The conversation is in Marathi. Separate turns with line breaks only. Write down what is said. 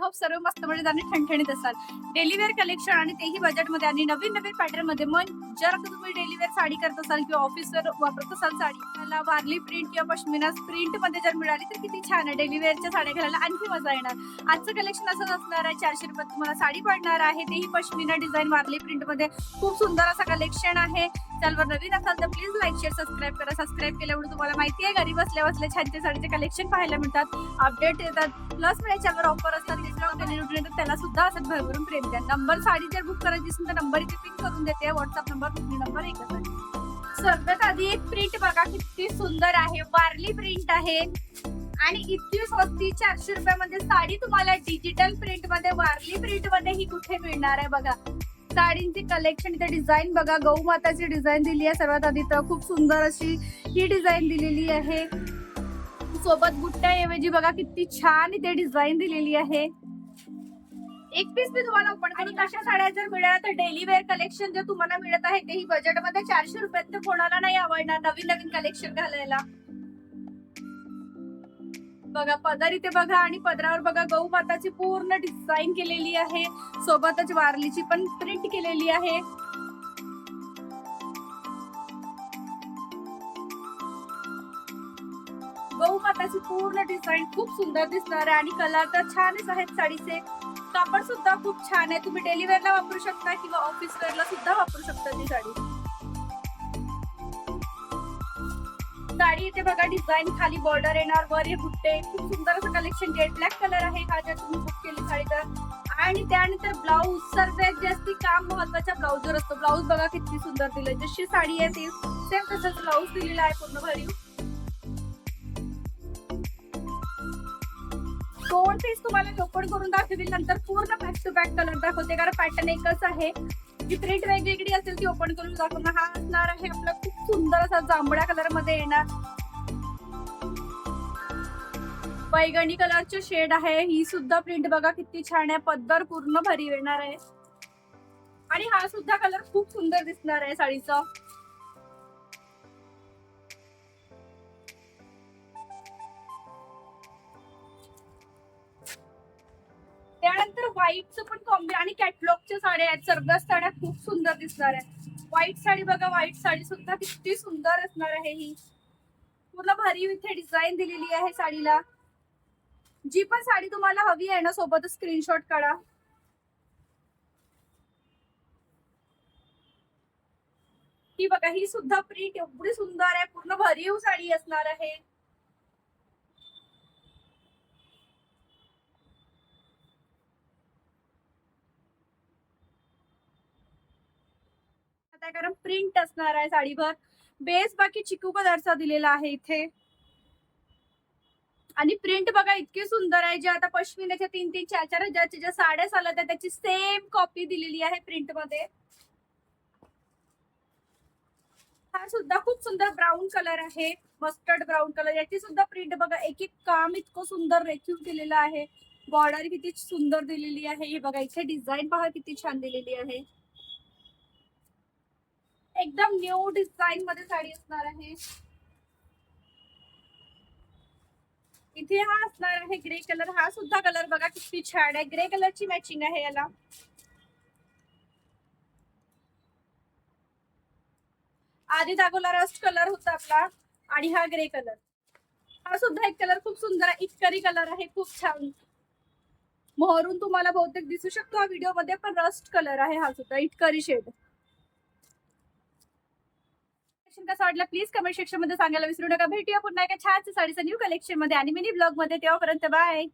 होप सर्व मस्त मजेदार आणि ठणठणीत असाल. डेली वेअर कलेक्शन आणि तेही बजेटमध्ये आणि नवीन नवीन पॅटर्न मध्ये. मग जर तुम्ही डेली वेअर साडी करत असाल किंवा ऑफिस वेअर वापरत असाल साडी, त्याला वारली प्रिंट किंवा पश्मिना प्रिंट मध्ये जर मिळाली तर किती छान आहे. डेली वेअरच्या साड्या घालायला आणखी मजा येणार. आजचं कलेक्शन असंच असणार आहे. 400 रुपयात तुम्हाला साडी पडणार आहे, तेही पश्मिना डिझाईन वारली प्रिंट मध्ये. खूप सुंदर असं कलेक्शन आहे. चॅनलवर नवीन असाल तर प्लीज लाईक शेअर सबस्क्राईब करा. सबस्क्राईब केल्यामुळे तुम्हाला माहिती आहे घरी बसल्या बसल्या छानचे साडीचे कलेक्शन पाहायला मिळतात, अपडेट येतात. प्लस याच्यावर ऑफर असतात. त्याला सुद्धा असं भरभरून प्रेम द्या. नंबर साडी जर बुक करायची असेल तर नंबर इथे पिन करून देते. व्हॉट्सअप नंबर एकच आहे. सर्वात आधी एक प्रिंट बघा किती सुंदर आहे. वारली प्रिंट आहे आणि इतकी स्वस्ती 400 रुपयामध्ये साडी तुम्हाला डिजिटल प्रिंट मध्ये वारली प्रिंट मध्ये ही कुठे मिळणार आहे बघा. साडींची कलेक्शन इथे डिझाईन बघा. गौ माताची डिझाईन दिली आहे सर्वात आधी तर. खूप सुंदर अशी ही डिझाईन दिलेली आहे. सोबत बुट्ट्याऐवजी बघा किती छान इथे डिझाईन दिलेली आहे. एक पीस मी तुम्हाला ओपन आणि कशा साड्या जर मिळाल्या तर डेली वेअर कलेक्शन जे तुम्हाला मिळत आहे तेही बजेटमध्ये 400 रुपयात. तर कोणाला नाही आवडणार नवीन नवीन कलेक्शन घालायला. बघा पदर इथे बघा आणि पदरावर बघा गौ माताची पूर्ण डिझाईन केलेली आहे. सोबतच वारलीची पण प्रिंट केलेली आहे. गौ माताची पूर्ण डिझाईन खूप सुंदर दिसणार आहे आणि कलर तर छानच आहेत साडीचे. कापड सुद्धा खूप छान आहे. तुम्ही डेली वेअरला वापरू शकता किंवा ऑफिस वेअरला सुद्धा वापरू शकता ती साडी. साडी इथे बघा डिझाईन खाली बॉर्डर येणार, वर हे बुट्टे. खूप सुंदर असं कलेक्शन. जेट ब्लॅक कलर आहे हा जर तुम्ही बुक केली साडी तर. आणि त्यानंतर ब्लाऊज सर्वात जास्ती काम महत्वाचा ब्लाऊजवर असतो. ब्लाऊज बघा किती सुंदर दिलंय. जशी साडी आहे ती सेम तसंच ब्लाऊज दिलेला आहे पूर्ण भरीव. दोन पीस तुम्हाला ओपन करून दाखवेल, नंतर पूर्ण बॅक टू बॅक कलर दाखवते कारण पॅटर्न एकच आहे. जी प्रिंट वेगवेगळी असेल ती ओपन करून दाखवणार. हा असणार आहे आपला खूप सुंदर असा जांभळ्या कलर मध्ये येणार. बैगणी कलरचे शेड आहे. ही सुद्धा प्रिंट बघा किती छान आहे. पदर पूर्ण भरी येणार आहे आणि हा सुद्धा कलर खूप सुंदर दिसणार आहे साडीचा. त्यानंतर व्हाईटचं पण कॉम्बी आणि कॅटलॉगच्या साड्या आहेत. सर्वच साड्या खूप सुंदर दिसणार आहे. व्हाईट साडी बघा. व्हाईट साडी सुद्धा किती सुंदर असणार आहे. ही पूर्ण भरीव इथे डिझाईन दिलेली आहे साडीला. जी पण साडी तुम्हाला हवी आहे ना सोबतच स्क्रीनशॉट काढा. ही बघा ही सुद्धा प्रिंट एवढी सुंदर आहे. पूर्ण भरीव साडी असणार आहे. कारण प्रिंट असणार आहे साडीभर. बेस बाकी चिकू कलरचा दिलेला आहे इथे. आणि प्रिंट बघा इतकी सुंदर आहे. जे आता पश्मिनाच्या 3-3, 4-4 हजारच्या ज्या साड्या चालत आहेत त्याची सेम कॉपी दिलेली आहे प्रिंट मध्ये. हा सुद्धा खूप सुंदर ब्राऊन कलर आहे. Mustard brown colour. याची सुद्धा प्रिंट बघा. एक एक काम इतकं सुंदर रेखीव केलेलं आहे. बॉर्डर किती सुंदर दिलेली आहे. हे बघा इथे डिझाईन पहा किती छान दिलेली आहे. एकदम न्यू डिझाईन मध्ये साडी असणार आहे. इथे हा असणार आहे ग्रे कलर. हा सुद्धा कलर बघा किती छान आहे. ग्रे कलरची मॅचिंग आहे याला. आधी दाखवला रस्ट कलर होता आपला आणि हा ग्रे कलर. हा सुद्धा एक कलर खूप सुंदर आहे. इटकरी कलर आहे. खूप छान मोहरून तुम्हाला बहुतेक दिसू शकतो हा व्हिडिओ मध्ये, पण रस्ट कलर आहे हा सुद्धा इटकरी शेड. कसा वाटला प्लीज कमेंट सेक्शन मध्ये सांगायला विसरू नका. भेटूया पुन्हा एका छानच्या साडीचं न्यू कलेक्शन मध्ये आणि मिनी ब्लॉग मध्ये. तेव्हापर्यंत बाय.